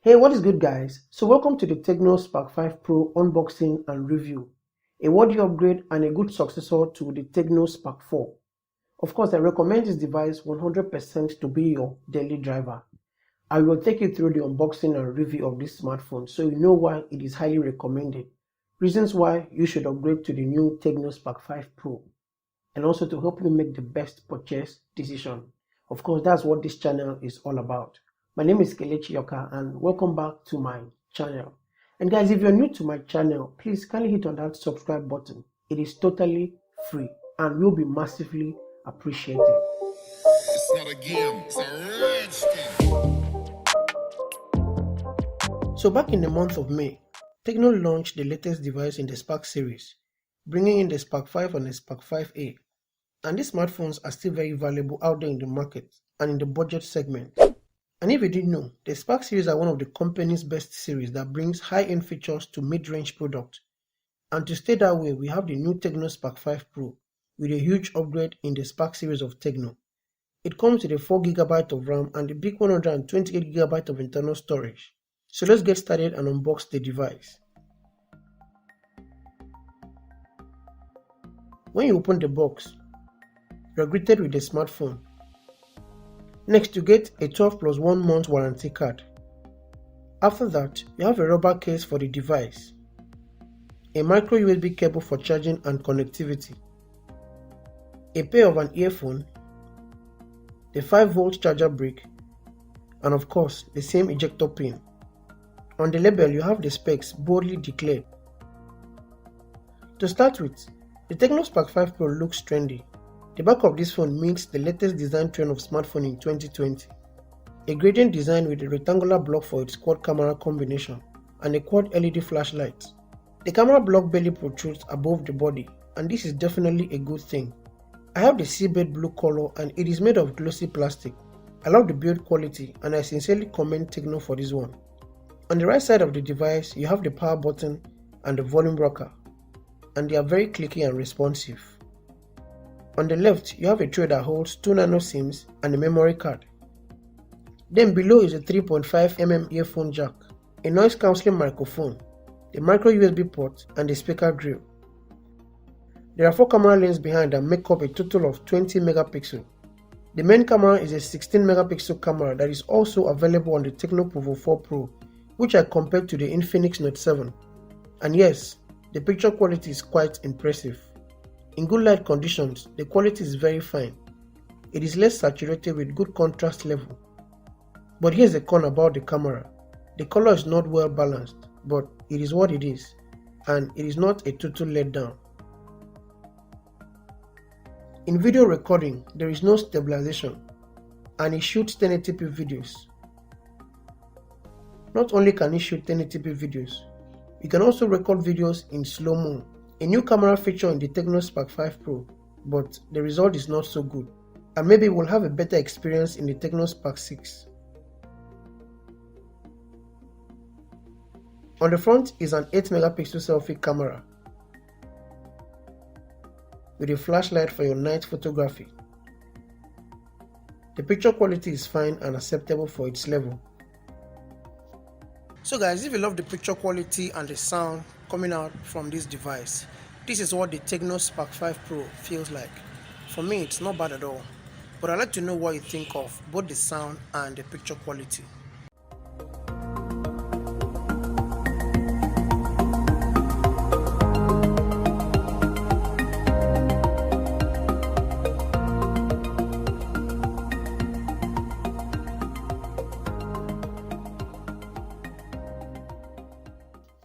Hey, what is good, guys? So welcome to the Tecno Spark 5 Pro unboxing and review, a worthy upgrade and a good successor to the Tecno Spark 4. Of course, I recommend this device 100% to be your daily driver. I will take you through the unboxing and review of this smartphone so you know why it is highly recommended, reasons why you should upgrade to the new Tecno Spark 5 Pro, and also to help you make the best purchase decision. Of course, that's what this channel is all about. My name is Kelechi Yoka and welcome back to my channel. And guys, if you're new to my channel, please kindly hit on that subscribe button. It is totally free and will be massively appreciated. It's not a game, it's a rich thing. So back in the month of May, Tecno launched the latest device in the Spark series, bringing in the Spark 5 and the Spark 5A. And these smartphones are still very valuable out there in the market and in the budget segment. And if you didn't know, the Spark series are one of the company's best series that brings high-end features to mid-range products. And to stay that way, we have the new Tecno Spark 5 Pro with a huge upgrade in the Spark series of Tecno. It comes with a 4GB of RAM and a big 128GB of internal storage. So let's get started and unbox the device. When you open the box, you are greeted with the smartphone. Next, you get a 12 plus 1 month warranty card. After that, you have a rubber case for the device, a micro USB cable for charging and connectivity, a pair of an earphone, the 5-volt charger brick, and of course, the same ejector pin. On the label, you have the specs boldly declared. To start with, the Tecno Spark 5 Pro looks trendy. The back of this phone meets the latest design trend of smartphone in 2020. A gradient design with a rectangular block for its quad camera combination and a quad LED flashlight. The camera block barely protrudes above the body, and this is definitely a good thing. I have the seabed blue color and it is made of glossy plastic. I love the build quality and I sincerely commend Tecno for this one. On the right side of the device, you have the power button and the volume rocker, and they are very clicky and responsive. On the left, you have a tray that holds 2 nano SIMs and a memory card. Then below is a 3.5mm earphone jack, a noise cancelling microphone, the micro USB port, and the speaker grill. There are 4 camera lenses behind that make up a total of 20 megapixels. The main camera is a 16 megapixel camera that is also available on the Tecno Povo 4 Pro, which I compared to the Infinix Note 7. And yes, the picture quality is quite impressive. In good light conditions, the quality is very fine. It is less saturated with good contrast level. But here's the con about the camera. The color is not well balanced, but it is what it is, and it is not a total letdown. In video recording, there is no stabilization, and it shoots 1080p videos. Not only can it shoot 1080p videos, you can also record videos in slow-mo. A new camera feature in the Tecno Spark 5 Pro, but the result is not so good, and maybe we'll have a better experience in the Tecno Spark 6. On the front is an 8 megapixel selfie camera with a flashlight for your night photography. The picture quality is fine and acceptable for its level. So guys, if you love the picture quality and the sound coming out from this device, this is what the Tecno Spark 5 Pro feels like. For me, it's not bad at all, but I'd like to know what you think of both the sound and the picture quality.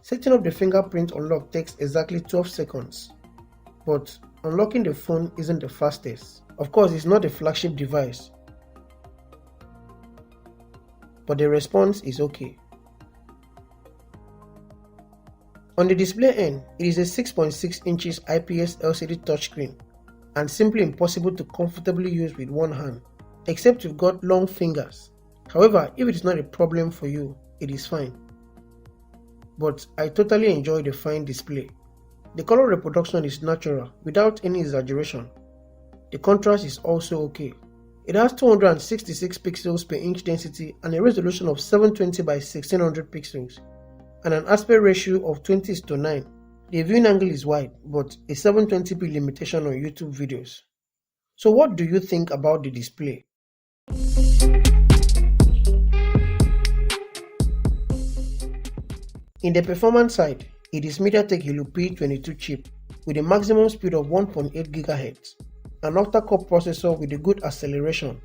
Setting up the fingerprint unlock takes exactly 12 seconds, but unlocking the phone isn't the fastest. Of course, it's not a flagship device, but the response is okay. On the display end, it is a 6.6 inches IPS LCD touchscreen and simply impossible to comfortably use with one hand, except you've got long fingers. However, if it is not a problem for you, it is fine. But I totally enjoy the fine display. The color reproduction is natural without any exaggeration. The contrast is also okay. It has 266 pixels per inch density and a resolution of 720 by 1600 pixels and an aspect ratio of 20:9. The viewing angle is wide, but a 720p limitation on YouTube videos. So what do you think about the display? In the performance side, it is MediaTek Helio P22 chip with a maximum speed of 1.8 GHz, an octa-core processor with a good acceleration.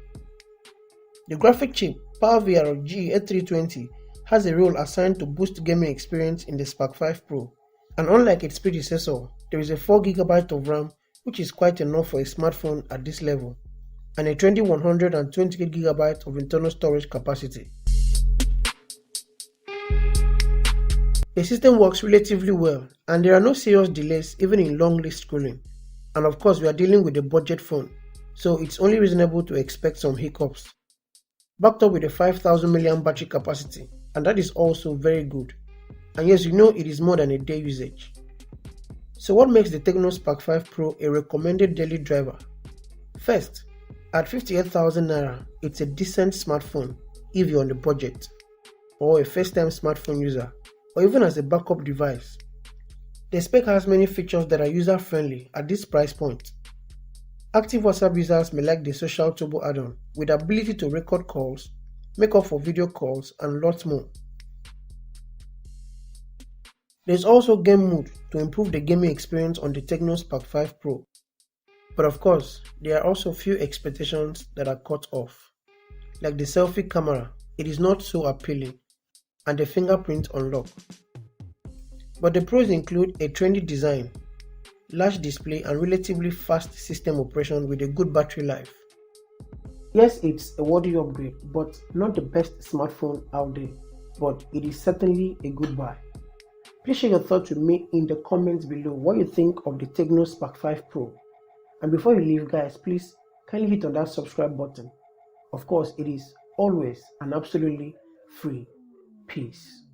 The graphic chip PowerVR GE8320 has a role assigned to boost gaming experience in the Spark 5 Pro, and unlike its predecessor, there is a 4GB of RAM, which is quite enough for a smartphone at this level, and a 2128GB of internal storage capacity. The system works relatively well, and there are no serious delays even in long list scrolling. And of course, we are dealing with a budget phone, so it's only reasonable to expect some hiccups. Backed up with a 5000 mAh battery capacity, and that is also very good. And yes, you know it is more than a day usage. So what makes the Tecno Spark 5 Pro a recommended daily driver? First, at 58,000 Naira, it's a decent smartphone if you're on the budget, or a first-time smartphone user, or even as a backup device. The spec has many features that are user-friendly at this price point. Active WhatsApp users may like the Social Turbo add-on with the ability to record calls, make up for video calls, and lots more. There's also game mode to improve the gaming experience on the Tecno Spark 5 Pro. But of course, there are also few expectations that are cut off. Like the selfie camera, it is not so appealing, and the fingerprint unlock. But the pros include a trendy design, large display, and relatively fast system operation with a good battery life. Yes, it's a worthy upgrade, but not the best smartphone out there, but it is certainly a good buy. Please share your thoughts with me in the comments below what you think of the Tecno Spark 5 Pro. And before you leave guys, please kindly hit on that subscribe button. Of course, it is always and absolutely free. Peace.